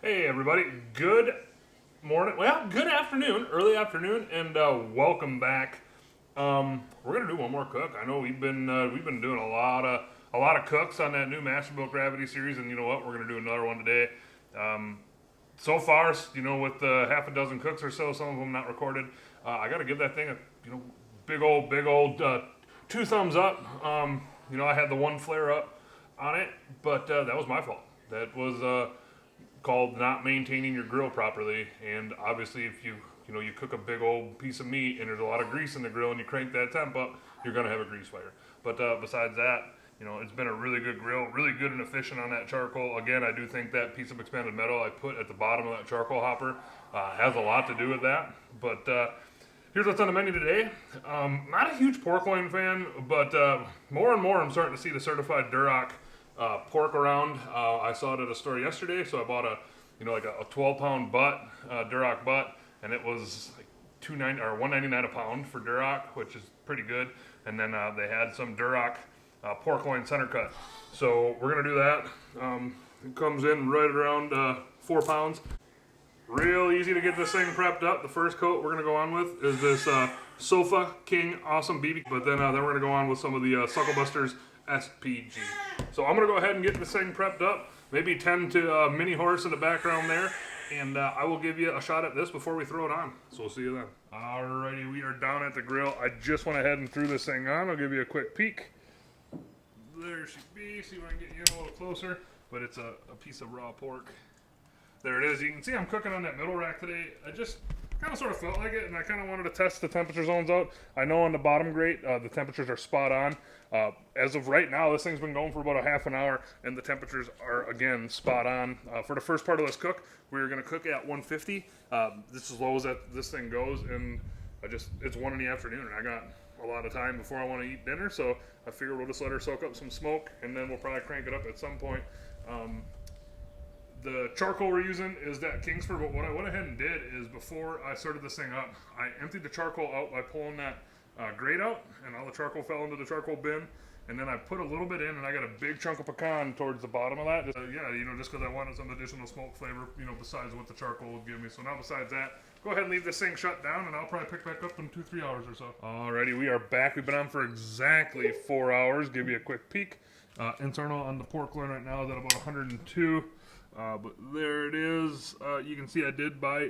Hey everybody, good morning, well, good afternoon, early afternoon, and welcome back. We're gonna do one more cook. I know we've been doing a lot of cooks on that new Masterbuilt Gravity series, and you know what? We're gonna do another one today. So far, with half a dozen cooks or so, some of them not recorded. I got to give that thing a big old two thumbs up. I had the one flare up on it, but that was my fault. That was called not maintaining your grill properly. And obviously, if you cook a big old piece of meat and there's a lot of grease in the grill and you crank that temp up, you're gonna have a grease fire. But besides that, it's been a really good grill, really good and efficient on that charcoal. Again, I do think that piece of expanded metal I put at the bottom of that charcoal hopper has a lot to do with that. But here's what's on the menu today. Not a huge pork loin fan, but more and more I'm starting to see the certified Duroc pork around. I saw it at a store yesterday, so I bought a 12-pound butt, Duroc butt, and it was like $2.90 or $1.99 a pound for Duroc, which is pretty good. And then they had some Duroc pork loin center cut. So we're gonna do that. It comes in right around 4 pounds. Real easy to get this thing prepped up. The first coat we're gonna go on with is this Sofa King Awesome BB, but then we're gonna go on with some of the Sucklebusters SPG. So I'm gonna go ahead and get this thing prepped up. Maybe tend to mini horse in the background there, and I will give you a shot at this before we throw it on. So we'll see you then. Alrighty, we are down at the grill. I just went ahead and threw this thing on. I'll give you a quick peek. There she be. See if I can get you in a little closer. But it's a piece of raw pork. There it is. You can see I'm cooking on that middle rack today. I just kind of sort of felt like it, and I kind of wanted to test the temperature zones out. I know on the bottom grate, the temperatures are spot on. As of right now, this thing's been going for about a half an hour, and the temperatures are, again, spot on. For the first part of this cook, we're going to cook at 150. This is as low as this thing goes, and it's 1 in the afternoon, and I got a lot of time before I want to eat dinner, so I figure we'll just let her soak up some smoke, and then we'll probably crank it up at some point. The charcoal we're using is that Kingsford, but what I went ahead and did is before I started this thing up, I emptied the charcoal out by pulling that grate out, and all the charcoal fell into the charcoal bin, and then I put a little bit in, and I got a big chunk of pecan towards the bottom of that. Just because I wanted some additional smoke flavor, besides what the charcoal would give me. So now besides that, go ahead and leave this thing shut down, and I'll probably pick back up in 2-3 hours or so. Alrighty, we are back. We've been on for exactly 4 hours. Give you a quick peek. Internal on the pork loin right now is at about 102. But there it is. You can see I did buy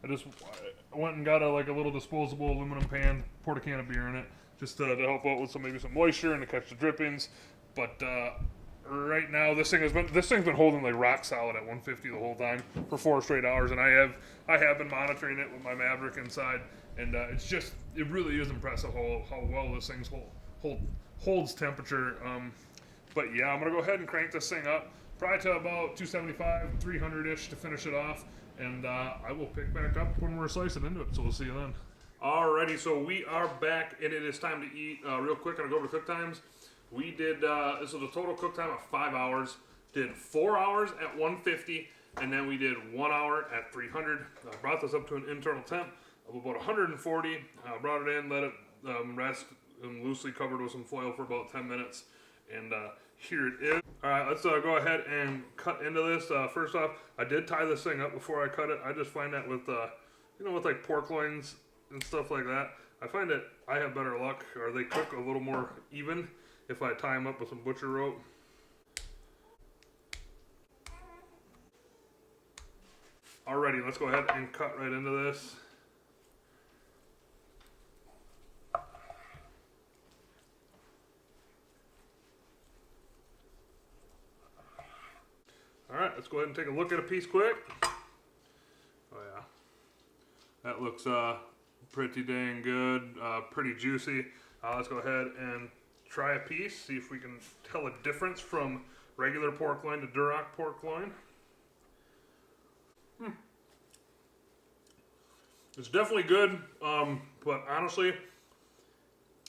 I went and got a little disposable aluminum pan, poured a can of beer in it, just to help out with maybe some moisture and to catch the drippings. But right now this thing's been holding like rock solid at 150 the whole time for 4 straight hours, and I have been monitoring it with my Maverick inside, and it really is impressive how well this thing holds temperature. But yeah, I'm gonna go ahead and crank this thing up. Probably to about 275, 300-ish to finish it off, and I will pick back up when we're slicing into it, so we'll see you then. Alrighty, so we are back, and it is time to eat. Real quick, I'm going to go over the cook times. We did, this was a total cook time of 5 hours, did 4 hours at 150, and then we did 1 hour at 300. Brought this up to an internal temp of about 140, brought it in, let it rest, and loosely covered with some foil for about 10 minutes, and here it is. Alright, let's go ahead and cut into this. First off, I did tie this thing up before I cut it. I just find that with, with like pork loins and stuff like that, I find that I have better luck, or they cook a little more even if I tie them up with some butcher rope. Alrighty, let's go ahead and cut right into this. Alright, let's go ahead and take a look at a piece quick. Oh yeah. That looks pretty dang good, pretty juicy. Let's go ahead and try a piece, see if we can tell a difference from regular pork loin to Duroc pork loin. It's definitely good, but honestly,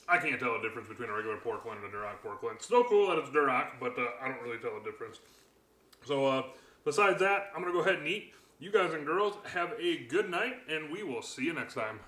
I can't tell a difference between a regular pork loin and a Duroc pork loin. It's still cool that it's Duroc, but I don't really tell a difference. So besides that, I'm going to go ahead and eat. You guys and girls have a good night, and we will see you next time.